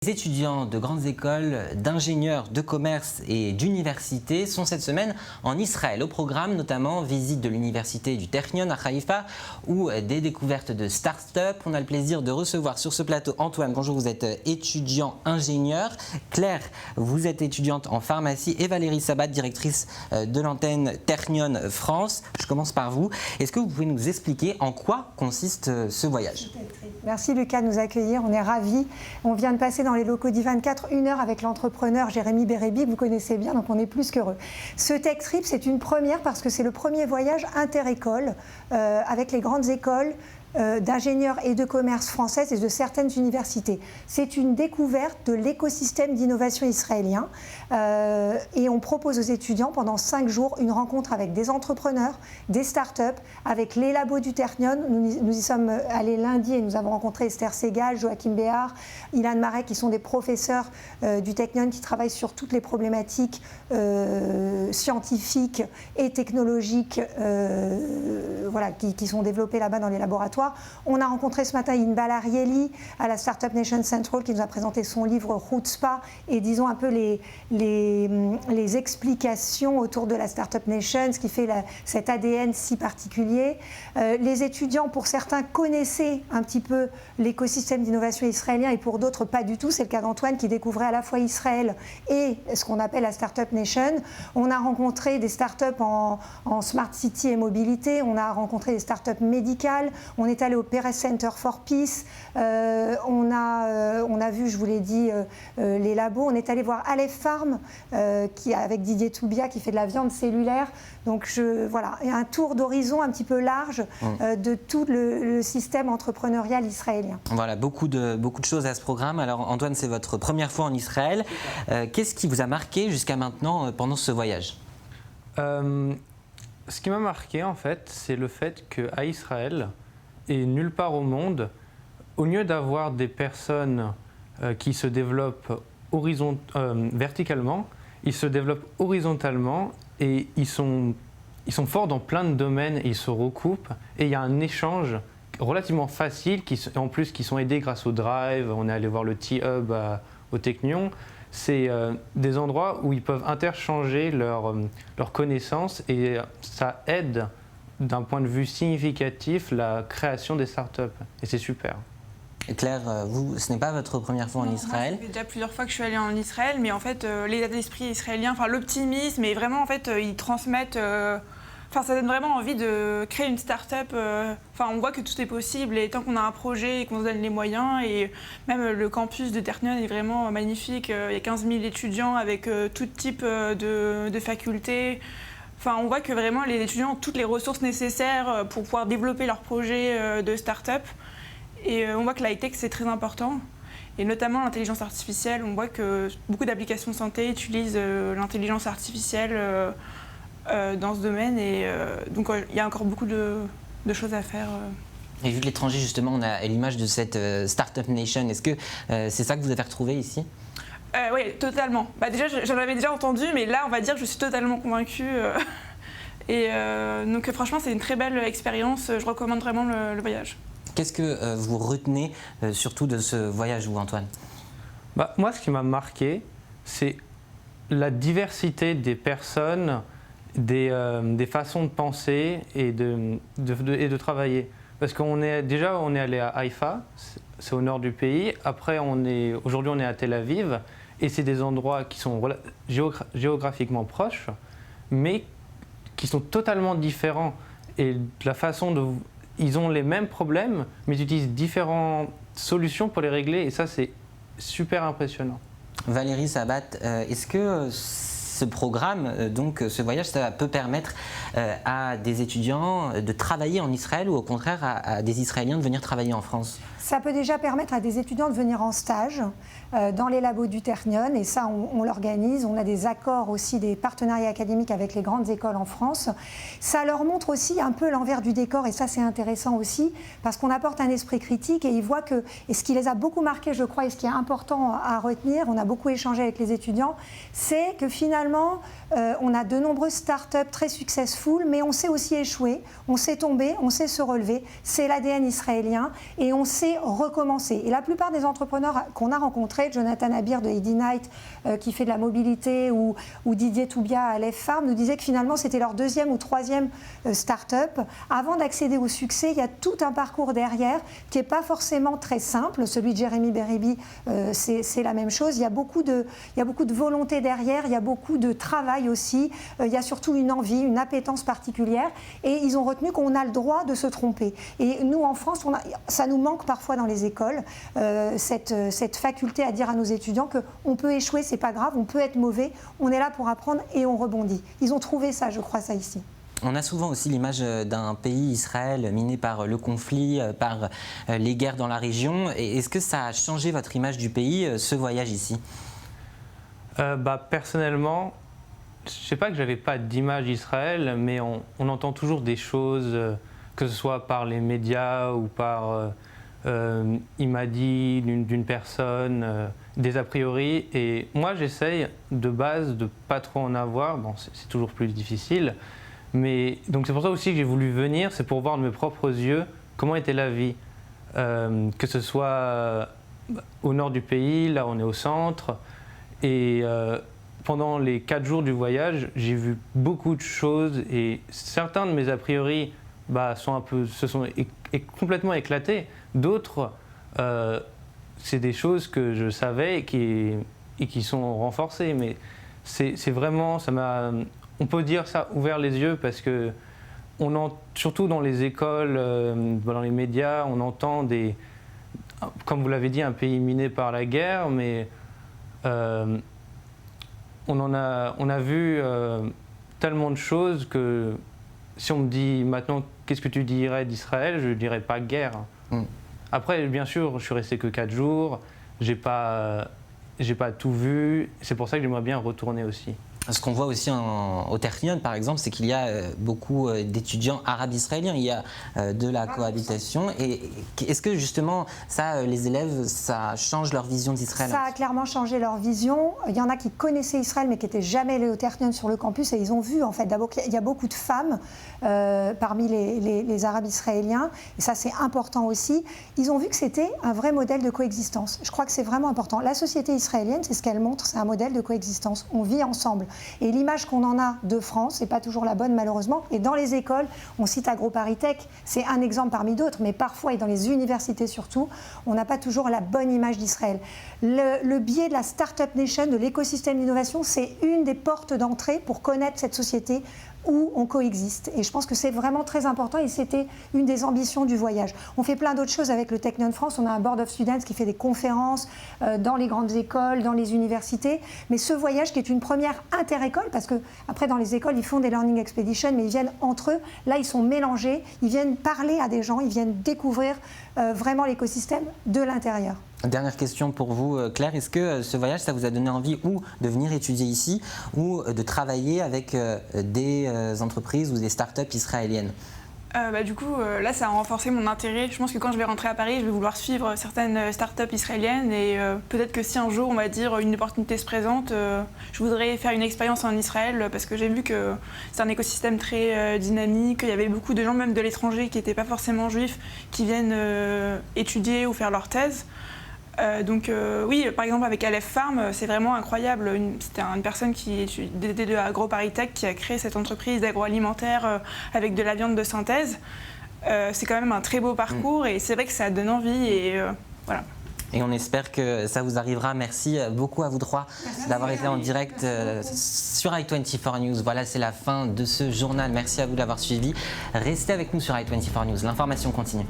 Les étudiants de grandes écoles, d'ingénieurs, de commerce et d'université sont cette semaine en Israël. Au programme notamment visite de l'université du Technion à Haïfa ou des découvertes de start-up. On a le plaisir de recevoir sur ce plateau Antoine. Bonjour, vous êtes étudiant ingénieur. Claire, vous êtes étudiante en pharmacie et Valérie Sabat, directrice de l'antenne Technion France. Je commence par vous. Est-ce que vous pouvez nous expliquer en quoi consiste ce voyage ? Merci Lucas de nous accueillir, on est ravis. On vient de passer dans les locaux d'I24 1 heure avec l'entrepreneur Jérémy Bérébi, que vous connaissez bien, donc on est plus qu'heureux. Ce Tech Trip, c'est une première parce que c'est le premier voyage inter-école avec les grandes écoles d'ingénieurs et de commerce françaises et de certaines universités. C'est une découverte de l'écosystème d'innovation israélien et on propose aux étudiants pendant 5 jours une rencontre avec des entrepreneurs, des startups, avec les labos du Technion. Nous y sommes allés lundi et nous avons rencontré Esther Segal, Joachim Béhar, Ilan Marek, qui sont des professeurs du Technion qui travaillent sur toutes les problématiques scientifiques et technologiques voilà, qui sont développées là-bas dans les laboratoires. On a rencontré ce matin Inbal Arieli à la Startup Nation Central qui nous a présenté son livre Chutzpah et disons un peu les explications autour de la Startup Nation, ce qui fait cet ADN si particulier. Les étudiants, pour certains, connaissaient un petit peu l'écosystème d'innovation israélien et pour d'autres pas du tout. C'est le cas d'Antoine qui découvrait à la fois Israël et ce qu'on appelle la Startup Nation. On a rencontré des startups en Smart City et mobilité, on a rencontré des startups médicales, on est allé au Perez Center for Peace, on a vu, je vous l'ai dit, les labos, on est allé voir Aleph Farm avec Didier Toubia qui fait de la viande cellulaire. Donc voilà, un tour d'horizon un petit peu large de tout le système entrepreneurial israélien. Voilà, beaucoup de choses à ce programme. Alors Antoine, c'est votre première fois en Israël. Qu'est-ce qui vous a marqué jusqu'à maintenant pendant ce voyage ? Ce qui m'a marqué en fait, c'est le fait qu'à Israël et nulle part au monde, au lieu d'avoir des personnes qui se développent verticalement, ils se développent horizontalement et ils sont forts dans plein de domaines et ils se recoupent et il y a un échange relativement facile en plus qui sont aidés grâce au Drive. On est allé voir le T-Hub au Technion. C'est des endroits où ils peuvent interchanger leurs connaissances et ça aide d'un point de vue significatif la création des startups et c'est super. Claire, vous, ce n'est pas votre première fois en Israël. Moi, ça fait déjà plusieurs fois que je suis allée en Israël, mais en fait, l'état d'esprit israélien, enfin l'optimisme, et vraiment, en fait, ils transmettent. Enfin, ça donne vraiment envie de créer une start-up. Enfin, on voit que tout est possible, et tant qu'on a un projet et qu'on se donne les moyens, et même le campus de Technion est vraiment magnifique. Il y a 15 000 étudiants avec tout type de facultés. Enfin, on voit que vraiment les étudiants ont toutes les ressources nécessaires pour pouvoir développer leur projet de start-up. Et on voit que la high-tech, c'est très important. Et notamment l'intelligence artificielle, on voit que beaucoup d'applications de santé utilisent l'intelligence artificielle dans ce domaine. Et donc, il y a encore beaucoup de choses à faire. Et vu de l'étranger, justement, on a l'image de cette Startup Nation. Est-ce que c'est ça que vous avez retrouvé ici ? Oui, totalement. Déjà, j'en avais déjà entendu, mais là, on va dire que je suis totalement convaincue. Donc, franchement, c'est une très belle expérience. Je recommande vraiment le voyage. Qu'est-ce que vous retenez surtout de ce voyage, vous, Antoine ? Moi, ce qui m'a marqué, c'est la diversité des personnes, des façons de penser et de travailler. Parce qu'on est allé à Haïfa, c'est au nord du pays. Après, aujourd'hui, on est à Tel Aviv. Et c'est des endroits qui sont géographiquement proches, mais qui sont totalement différents. Et la façon ils ont les mêmes problèmes, mais ils utilisent différentes solutions pour les régler. Et ça, c'est super impressionnant. Valérie Sabat, est-ce que ce programme, donc ce voyage, ça peut permettre à des étudiants de travailler en Israël ou au contraire à des Israéliens de venir travailler en France ? Ça peut déjà permettre à des étudiants de venir en stage dans les labos du Technion et ça on l'organise, on a des accords aussi, des partenariats académiques avec les grandes écoles en France. Ça leur montre aussi un peu l'envers du décor et ça c'est intéressant aussi parce qu'on apporte un esprit critique et ils voient que, et ce qui les a beaucoup marqués je crois et ce qui est important à retenir, on a beaucoup échangé avec les étudiants, c'est que finalement on a de nombreuses startups très successful mais on sait aussi échouer, on sait tomber, on sait se relever, c'est l'ADN israélien et on sait c'est recommencer. Et la plupart des entrepreneurs qu'on a rencontrés, Jonathan Abir de Eddie Knight, qui fait de la mobilité, ou Didier Toubia à Aleph Farm, nous disaient que finalement c'était leur 2e ou 3e start-up. Avant d'accéder au succès, il y a tout un parcours derrière qui n'est pas forcément très simple. Celui de Jérémy Beribi, c'est la même chose. Il y a beaucoup de volonté derrière, il y a beaucoup de travail aussi. Il y a surtout une envie, une appétence particulière. Et ils ont retenu qu'on a le droit de se tromper. Et nous, en France, ça nous manque parfois dans les écoles, cette faculté à dire à nos étudiants qu'on peut échouer, c'est pas grave, on peut être mauvais, on est là pour apprendre et on rebondit. Ils ont trouvé ça, je crois, ça ici. On a souvent aussi l'image d'un pays, Israël, miné par le conflit, par les guerres dans la région. Et est-ce que ça a changé votre image du pays, ce voyage ici ? Personnellement, je ne sais pas que j'avais pas d'image d'Israël, mais on entend toujours des choses, que ce soit par les médias ou par il m'a dit d'une personne, des a priori. Et moi, j'essaye de base de pas trop en avoir. Bon, c'est toujours plus difficile. Mais donc c'est pour ça aussi que j'ai voulu venir, c'est pour voir de mes propres yeux comment était la vie, que ce soit au nord du pays, là on est au centre, et pendant les 4 jours du voyage, j'ai vu beaucoup de choses et certains de mes a priori se sont complètement éclatés, d'autres c'est des choses que je savais et qui sont renforcées, mais c'est vraiment, ça m'a... On peut dire ça, ouvert les yeux, parce que surtout dans les écoles, dans les médias, on entend comme vous l'avez dit, un pays miné par la guerre, mais on a vu tellement de choses que si on me dit maintenant qu'est-ce que tu dirais d'Israël, je ne dirais pas guerre. Après, bien sûr, je suis resté que 4 jours, j'ai pas tout vu, c'est pour ça que j'aimerais bien retourner aussi. Ce qu'on voit aussi au Technion, par exemple, c'est qu'il y a beaucoup d'étudiants arabes israéliens. Il y a de la cohabitation. Et est-ce que justement, les élèves, ça change leur vision d'Israël ? Ça a clairement changé leur vision. Il y en a qui connaissaient Israël, mais qui n'étaient jamais allés au Technion sur le campus. Et ils ont vu, en fait, d'abord qu'il y a beaucoup de femmes parmi les arabes israéliens. Et ça, c'est important aussi. Ils ont vu que c'était un vrai modèle de coexistence. Je crois que c'est vraiment important. La société israélienne, c'est ce qu'elle montre, c'est un modèle de coexistence. On vit ensemble. Et l'image qu'on en a de France n'est pas toujours la bonne, malheureusement. Et dans les écoles, on cite AgroParisTech, c'est un exemple parmi d'autres, mais parfois, et dans les universités surtout, on n'a pas toujours la bonne image d'Israël. Le biais de la Startup Nation, de l'écosystème d'innovation, c'est une des portes d'entrée pour connaître cette société où on coexiste. Et je pense que c'est vraiment très important et c'était une des ambitions du voyage. On fait plein d'autres choses avec le Technion France. On a un Board of Students qui fait des conférences dans les grandes écoles, dans les universités. Mais ce voyage qui est une première inter-école, parce qu'après dans les écoles, ils font des Learning Expeditions, mais ils viennent entre eux. Là, ils sont mélangés. Ils viennent parler à des gens. Ils viennent découvrir vraiment l'écosystème de l'intérieur. Dernière question pour vous, Claire. Est-ce que ce voyage, ça vous a donné envie ou de venir étudier ici ou de travailler avec des entreprises ou des startups israéliennes ? Du coup, là, ça a renforcé mon intérêt. Je pense que quand je vais rentrer à Paris, je vais vouloir suivre certaines startups israéliennes et peut-être que si un jour, on va dire, une opportunité se présente, je voudrais faire une expérience en Israël parce que j'ai vu que c'est un écosystème très dynamique, il y avait beaucoup de gens, même de l'étranger, qui n'étaient pas forcément juifs, qui viennent étudier ou faire leur thèse. Oui, par exemple avec Aleph Farm, c'est vraiment incroyable. C'était une personne qui était de AgroParisTech qui a créé cette entreprise d'agroalimentaire avec de la viande de synthèse. C'est quand même un très beau parcours et c'est vrai que ça donne envie et voilà. Et on espère que ça vous arrivera. Merci beaucoup à vous trois d'avoir été en direct sur i24 News. Voilà, c'est la fin de ce journal. Merci à vous de l'avoir suivi. Restez avec nous sur i24 News. L'information continue.